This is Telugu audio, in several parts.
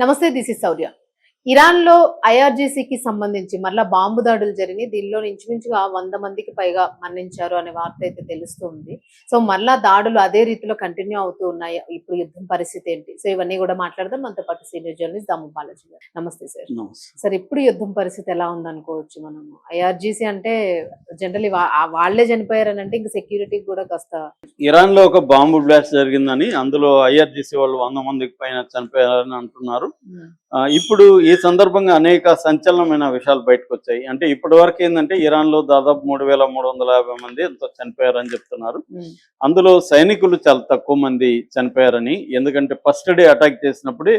నమస్తే, దిస్ ఇస్ సౌర్య. ఇరాన్‌లో ఐఆర్‌జీసీకి సంబంధించి మరలా బాంబు దాడులు జరిగినాయి. దీనిలో ఇంచుమించుగా 100 మందికి పైగా మరణించారు అనే వార్త అయితే తెలుస్తుంది. సో, మరలా దాడులు అదే రీతిలో కంటిన్యూ అవుతూ ఉన్నాయి. ఇప్పుడు యుద్ధం పరిస్థితి ఏంటి? సో, ఇవన్నీ కూడా మాట్లాడదాం. మనతో పాటు సీనియర్ జర్నలిస్ట్ దాము బాలాజీ గారు. నమస్తే సార్. సార్, ఇప్పుడు యుద్ధం పరిస్థితి ఎలా ఉందనుకోవచ్చు మనము? ఐఆర్‌జీసీ అంటే జనరల్లీ వాళ్ళే చనిపోయారని అంటే ఇంక సెక్యూరిటీకి కూడా కాస్త ఇరాన్ లో ఒక బాంబు బ్లాస్ట్ జరిగిందని, అందులో ఐఆర్జీసీ వాళ్ళు 100 మందికి పైన చనిపోయారని అంటున్నారు. ఇప్పుడు ఈ సందర్భంగా అనేక సంచలనమైన విషయాలు బయటకు వచ్చాయి. అంటే ఇప్పటి వరకు ఏంటంటే ఇరాన్ లో దాదాపు 3350 మంది ఎంతో చనిపోయారని చెప్తున్నారు. అందులో సైనికులు చాలా తక్కువ మంది చనిపోయారని, ఎందుకంటే ఫస్ట్ డే అటాక్ చేసినప్పుడే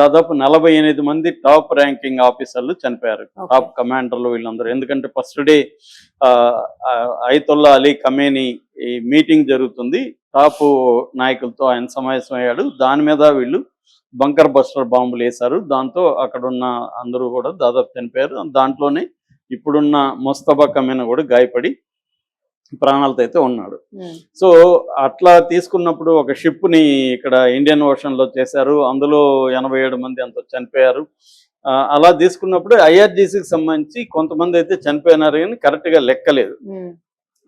దాదాపు 48 మంది టాప్ ర్యాంకింగ్ ఆఫీసర్లు చనిపోయారు, టాప్ కమాండర్లు వీళ్ళందరూ. ఎందుకంటే first day Ayatollah Ali Khamenei ఈ మీటింగ్ జరుగుతుంది, టాప్ నాయకులతో ఆయన సమావేశం అయ్యాడు. దాని మీద వీళ్ళు బంకర్ బస్టర్ బాంబులు వేశారు. దాంతో అక్కడున్న అందరూ కూడా దాదాపు చనిపోయారు. దాంట్లోనే ఇప్పుడున్న ముస్తఫా ఖమేనీ కూడా గాయపడి ప్రాణాలతో అయితే ఉన్నాడు. సో అట్లా తీసుకున్నప్పుడు ఒక షిప్ని ఇక్కడ ఇండియన్ ఓషన్ లో చేశారు. అందులో 87 మంది అంత చనిపోయారు. అలా తీసుకున్నప్పుడు ఐఆర్జీసీకి సంబంధించి కొంతమంది అయితే చనిపోయినారు, కానీ కరెక్ట్ గా లెక్కలేదు.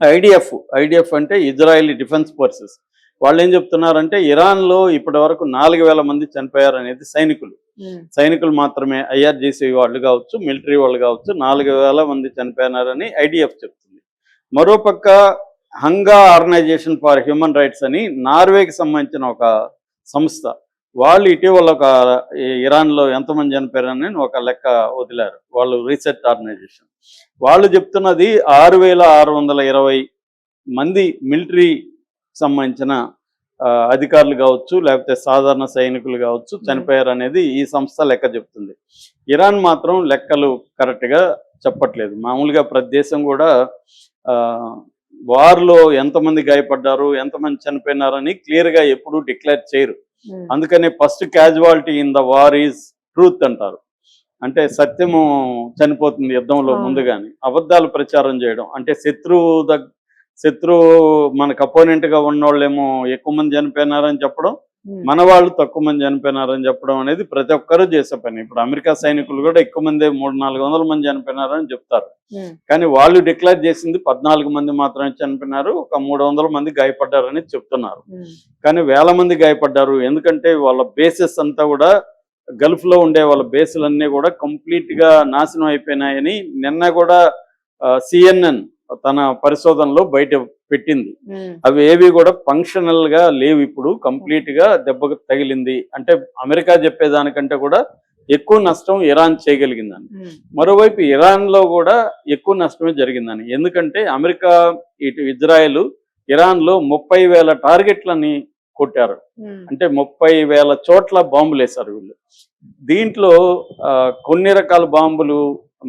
ఐడిఎఫ్ అంటే ఇజ్రాయెలీ డిఫెన్స్ ఫోర్సెస్ వాళ్ళు ఏం చెప్తున్నారంటే ఇరాన్ లో ఇప్పటి వరకు 4000 మంది చనిపోయారు అనేది సైనికులు మాత్రమే. ఐఆర్జీసీ వాళ్ళు కావచ్చు, మిలిటరీ వాళ్ళు కావచ్చు, 4000 మంది చనిపోయినారని ఐడిఎఫ్ చెప్తుంది. మరోపక్క హంగా ఆర్గనైజేషన్ ఫర్ హ్యూమన్ రైట్స్ అని నార్వేకి సంబంధించిన ఒక సంస్థ, వాళ్ళు ఇటీవల ఒక ఇరాన్లో ఎంతమంది చనిపోయారని ఒక లెక్క వదిలారు. వాళ్ళు రీసెర్చ్ ఆర్గనైజేషన్ వాళ్ళు చెప్తున్నది 6620 మంది మిలిటరీ సంబంధించిన అధికారులు కావచ్చు, లేకపోతే సాధారణ సైనికులు కావచ్చు చనిపోయారు అనేది ఈ సంస్థ లెక్క చెప్తుంది. ఇరాన్ మాత్రం లెక్కలు కరెక్ట్గా చెప్పట్లేదు. మామూలుగా ప్రతి దేశం కూడా వార్లో ఎంతమంది గాయపడ్డారు, ఎంతమంది చనిపోయినారని క్లియర్గా ఎప్పుడూ డిక్లేర్ చేయరు. అందుకనే first casualty in the war is truth అంటారు. అంటే సత్యము చనిపోతుంది యుద్ధంలో ముందుగానే. అబద్ధాలు ప్రచారం చేయడం అంటే శత్రువు మనకు అపోనెంట్ గా ఉన్నోళ్ళేమో ఎక్కువ మంది చనిపోయినారని చెప్పడం, మన వాళ్ళు తక్కువ మంది చనిపోయినారని చెప్పడం అనేది ప్రతి ఒక్కరూ చేసే పని. ఇప్పుడు అమెరికా సైనికులు కూడా ఎక్కువ మంది 300-400 మంది చనిపోయినారని చెప్తారు, కానీ వాళ్ళు డిక్లేర్ చేసింది 14 మంది మాత్రమే చనిపోయినారు, ఒక 300 మంది గాయపడ్డారని చెప్తున్నారు. కానీ వేల మంది గాయపడ్డారు. ఎందుకంటే వాళ్ళ బేసెస్ అంతా కూడా గల్ఫ్ లో ఉండే వాళ్ళ బేసులన్నీ కూడా కంప్లీట్ గా నాశనం అయిపోయినాయని నిన్న కూడా సిఎన్ఎన్ తన పరిశోధనలో బయట పెట్టింది. అవి ఏవి కూడా ఫంక్షనల్ గా లేవు, ఇప్పుడు కంప్లీట్ గా దెబ్బకు తగిలింది. అంటే అమెరికా చెప్పేదానికంటే కూడా ఎక్కువ నష్టం ఇరాన్ చేయగలిగిందని. మరోవైపు ఇరాన్ లో కూడా ఎక్కువ నష్టమే జరిగిందని. ఎందుకంటే అమెరికా ఇటు ఇజ్రాయెల్ ఇరాన్ లో 30,000 టార్గెట్లని కొట్టారు. అంటే 30,000 చోట్ల బాంబులు వేశారు వీళ్ళు. దీంట్లో కొన్ని రకాల బాంబులు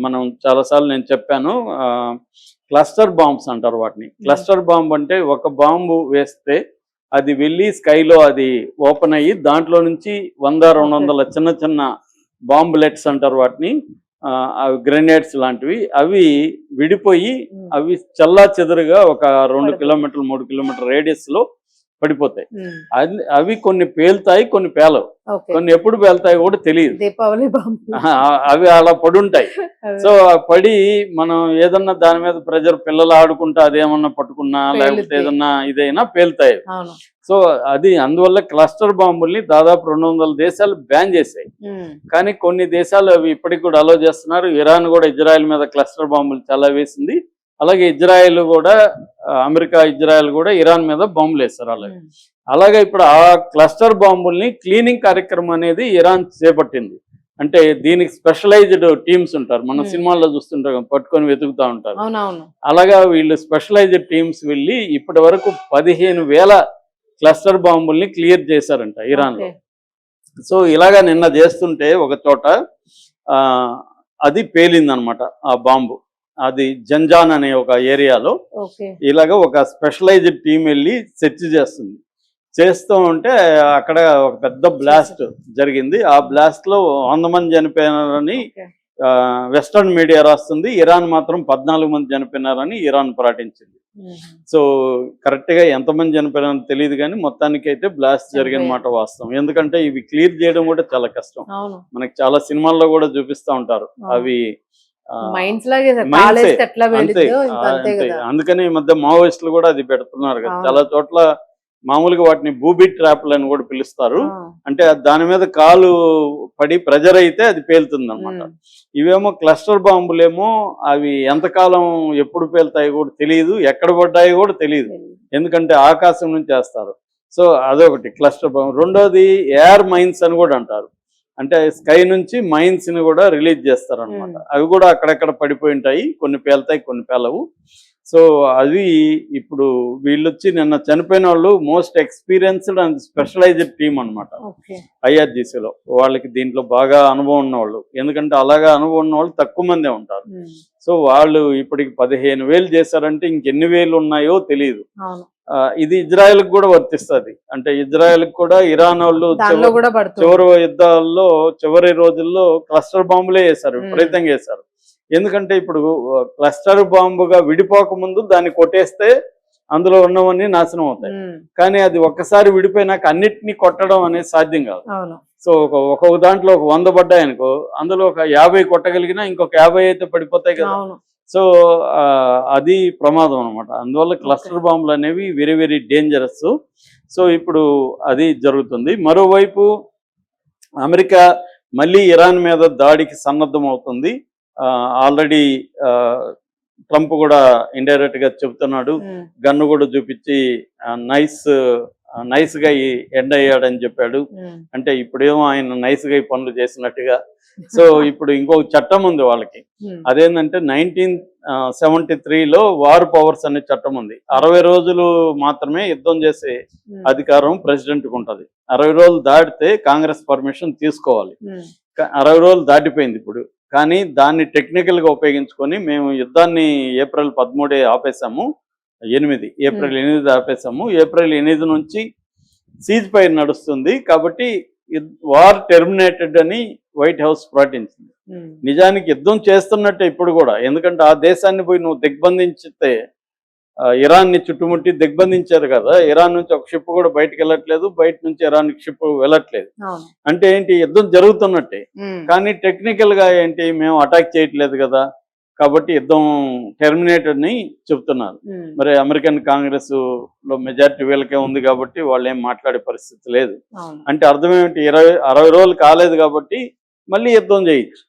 మనం చాలాసార్లు నేను చెప్పాను, క్లస్టర్ బాంబ్స్ అంటారు వాటిని. క్లస్టర్ బాంబ్ అంటే ఒక బాంబు వేస్తే అది వెళ్ళి స్కైలో అది ఓపెన్ అయ్యి దాంట్లో నుంచి 100-200 చిన్న చిన్న బాంబులెట్స్ అంటారు వాటిని, గ్రెనేడ్స్ లాంటివి, అవి విడిపోయి అవి చల్లా చెదురుగా ఒక 2 కిలోమీటర్లు 3 కిలోమీటర్ రేడియస్ లో పడిపోతాయి. అవి కొన్ని పేలుతాయి, కొన్ని పేలవు, కొన్ని ఎప్పుడు పేలుతాయి కూడా తెలియదు. అవి అలా పడుంటాయి. సో పడి మనం ఏదన్నా దాని మీద ప్రెజర్, పిల్లలు ఆడుకుంటా అదేమన్నా పట్టుకున్నా లేకపోతే ఏదన్నా ఇదైనా పేలుతాయి. సో అది అందువల్ల క్లస్టర్ బాంబుల్ని దాదాపు 200 దేశాలు బ్యాన్ చేశాయి. కానీ కొన్ని దేశాలు అవి ఇప్పటికి కూడా అలో చేస్తున్నారు. ఇరాన్ కూడా ఇజ్రాయెల్ మీద క్లస్టర్ బాంబులు చాలా వేసింది. అలాగే ఇజ్రాయెల్ కూడా, అమెరికా ఇజ్రాయెల్ కూడా ఇరాన్ మీద బాంబులు వేస్తారు. అలాగే ఇప్పుడు ఆ క్లస్టర్ బాంబుల్ని క్లీనింగ్ కార్యక్రమం అనేది ఇరాన్ చేపట్టింది. అంటే దీనికి స్పెషలైజ్డ్ టీమ్స్ ఉంటారు, మన సినిమాల్లో చూస్తుంటాం, పట్టుకొని వెతుకుతూ ఉంటారు. అలాగా వీళ్ళు స్పెషలైజ్డ్ టీమ్స్ వెళ్ళి ఇప్పటి వరకు 15,000 క్లస్టర్ బాంబుల్ని క్లియర్ చేశారంట ఇరాన్లో. సో ఇలాగా నిన్న చేస్తుంటే ఒక చోట అది పేలిందనమాట ఆ బాంబు. అది జంజాన్ అనే ఒక ఏరియాలో ఇలాగ ఒక స్పెషలైజ్డ్ టీం వెళ్ళి సెర్చ్ చేస్తూ ఉంటే అక్కడ ఒక పెద్ద బ్లాస్ట్ జరిగింది. ఆ బ్లాస్ట్ లో 100 మంది చనిపోయినారని వెస్టర్న్ మీడియా రాస్తుంది ఇరాన్ మాత్రం 14 మంది చనిపోయినారని ఇరాన్ ప్రకటించింది. సో కరెక్ట్ గా ఎంతమంది చనిపోయినారో తెలియదు కానీ మొత్తానికి అయితే బ్లాస్ట్ జరిగిన మాట వాస్తవం. ఎందుకంటే ఇవి క్లియర్ చేయడం కూడా చాలా కష్టం. మనకి చాలా సినిమాల్లో కూడా చూపిస్తా ఉంటారు అవి. అందుకని ఈ మధ్య మావోయిస్టులు కూడా అది పెడుతున్నారు కదా చాలా చోట్ల. మామూలుగా వాటిని బూబీ ట్రాప్లు అని కూడా పిలుస్తారు. అంటే దాని మీద కాలు పడి ప్రెజర్ అయితే అది పేలుతుంది అనమాట. ఇవేమో క్లస్టర్ బాంబులేమో అవి ఎంతకాలం ఎప్పుడు పేలుతాయో కూడా తెలియదు, ఎక్కడ పడ్డాయో కూడా తెలియదు, ఎందుకంటే ఆకాశం నుంచి వేస్తారు. సో అదొకటి క్లస్టర్ బాంబు. రెండోది ఎయిర్ మైన్స్ అని కూడా అంటారు. అంటే స్కై నుంచి మైన్స్ ని కూడా రిలీజ్ చేస్తారు అనమాట. అవి కూడా అక్కడెక్కడ పడిపోయి ఉంటాయి, కొన్ని పేలుతాయి కొన్ని పేలవు. సో అది ఇప్పుడు వీళ్ళొచ్చి నిన్న చనిపోయిన వాళ్ళు most experienced and specialised team అనమాట ఐఆర్జీసీలో. వాళ్ళకి దీంట్లో బాగా అనుభవం ఉన్నవాళ్ళు, ఎందుకంటే అలాగా అనుభవం ఉన్న వాళ్ళు తక్కువ మందే ఉంటారు. సో వాళ్ళు ఇప్పటికి 15,000 చేశారంటే ఇంకెన్ని వేలు ఉన్నాయో తెలియదు. ఇది ఇజ్రాయెల్ కూడా వర్తిస్తుంది. అంటే ఇజ్రాయెల్ కూడా ఇరాన్ వాళ్ళు చివరి యుద్ధాల్లో చివరి రోజుల్లో క్లస్టర్ బాంబులే వేశారు, విపరీతంగా వేశారు. ఎందుకంటే ఇప్పుడు క్లస్టర్ బాంబుగా విడిపోక ముందు దాన్ని కొట్టేస్తే అందులో ఉన్నవన్నీ నాశనం అవుతాయి. కానీ అది ఒక్కసారి విడిపోయినాక అన్నిటినీ కొట్టడం అనేది సాధ్యం కాదు. సో ఒక్కొక్క దాంట్లో ఒక 100 పడ్డాయి అనుకో, అందులో ఒక 50 కొట్టగలిగినా ఇంకొక 50 అయితే పడిపోతాయి కదా. సో అది ప్రమాదం అనమాట. అందువల్ల క్లస్టర్ బాంబులు అనేవి వెరీ వెరీ డేంజరస్. సో ఇప్పుడు అది జరుగుతుంది. మరోవైపు అమెరికా మళ్ళీ ఇరాన్ మీద దాడికి సన్నద్ధం అవుతుంది. ఆల్రెడీ ట్రంప్ కూడా ఇండైరెక్ట్ గా చెబుతున్నాడు, గన్ను కూడా చూపించి నైస్ గా ఎండ్ అయ్యాడని చెప్పాడు. అంటే ఇప్పుడేమో ఆయన నైస్ గా పనులు చేసినట్టుగా. సో ఇప్పుడు ఇంకొక చట్టం ఉంది వాళ్ళకి, అదేంటంటే 1973లో వార్ పవర్స్ అనే చట్టం ఉంది. 60 రోజులు మాత్రమే యుద్ధం చేసే అధికారం ప్రెసిడెంట్కి ఉంటుంది. 60 రోజులు దాటితే కాంగ్రెస్ పర్మిషన్ తీసుకోవాలి. 60 రోజులు దాటిపోయింది ఇప్పుడు. కానీ దాన్ని టెక్నికల్ గా ఉపయోగించుకొని మేము యుద్ధాన్ని ఏప్రిల్ 13 ఆపేసాము, ఏప్రిల్ 8 ఆపేసాము. ఏప్రిల్ 8 నుంచి సీజ్ ఫైర్ నడుస్తుంది కాబట్టి వార్ టెర్మినేటెడ్ అని వైట్ హౌస్ ప్రకటించింది. నిజానికి యుద్ధం చేస్తున్నట్టే ఇప్పుడు కూడా, ఎందుకంటే ఆ దేశాన్ని పోయి నువ్వు దిగ్బంధించితే ఇరాన్ ని చుట్టుముట్టి దిగ్బంధించారు కదా. ఇరాన్ నుంచి ఒక షిప్ కూడా బయటకు వెళ్ళట్లేదు, బయట నుంచి ఇరాన్ షిప్ వెళ్ళట్లేదు. అంటే ఏంటి, యుద్ధం జరుగుతున్నట్టే. కానీ టెక్నికల్ గా ఏంటి, మేము అటాక్ చేయట్లేదు కదా, కాబట్టి యుద్ధం టెర్మినేటెడ్ అని చెప్తున్నారు. మరి అమెరికన్ కాంగ్రెస్ లో మెజారిటీ వీళ్ళకే ఉంది కాబట్టి వాళ్ళు ఏం మాట్లాడే పరిస్థితి లేదు. అంటే అర్థం ఏమిటి, 60 రోజులు కాలేదు కాబట్టి మళ్ళీ యుద్ధం చేయొచ్చు.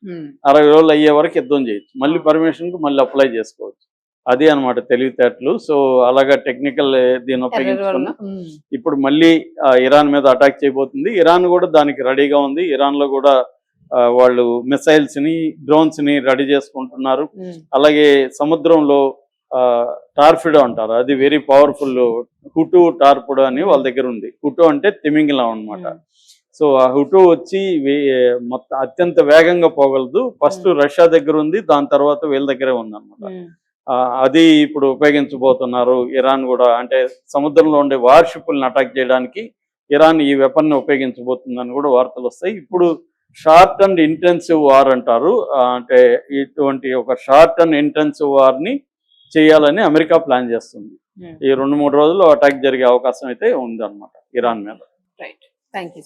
60 రోజులు అయ్యే వరకు యుద్ధం చేయొచ్చు, మళ్ళీ పర్మిషన్ కు మళ్ళీ అప్లై చేసుకోవచ్చు. అదే అనమాట తెలివితేటలు. సో అలాగా టెక్నికల్ దీన్ని ఉపయోగించుకుని ఇప్పుడు మళ్ళీ ఇరాన్ మీద అటాక్ చేయబోతుంది. ఇరాన్ కూడా దానికి రెడీగా ఉంది. ఇరాన్ లో కూడా వాళ్ళు మిసైల్స్ ని డ్రోన్స్ ని రెడీ చేసుకుంటున్నారు. అలాగే సముద్రంలో టార్ఫిడో అంటారు, అది వెరీ పవర్ఫుల్ హుటు టార్పిడో అని వాళ్ళ దగ్గర ఉంది. హుటు అంటే తిమింగిలం అనమాట. సో ఆ హుటు వచ్చి మొత్తం అత్యంత వేగంగా పోగలదు. ఫస్ట్ రష్యా దగ్గర ఉంది, దాని తర్వాత వీళ్ళ దగ్గరే ఉంది అనమాట. అది ఇప్పుడు ఉపయోగించబోతున్నారు ఇరాన్ కూడా. అంటే సముద్రంలో ఉండే వార్షిప్లను అటాక్ చేయడానికి ఇరాన్ ఈ వెపన్ ని ఉపయోగించబోతుందని కూడా వార్తలు వస్తాయి. ఇప్పుడు షార్ట్ అండ్ ఇంటెన్సివ్ వార్ అంటారు. అంటే ఇటువంటి ఒక షార్ట్ అండ్ ఇంటెన్సివ్ వార్ ని చేయాలని అమెరికా ప్లాన్ చేస్తుంది. ఈ 2-3 రోజుల్లో అటాక్ జరిగే అవకాశం అయితే ఉంది అనమాట ఇరాన్ మీద. Right, thank you.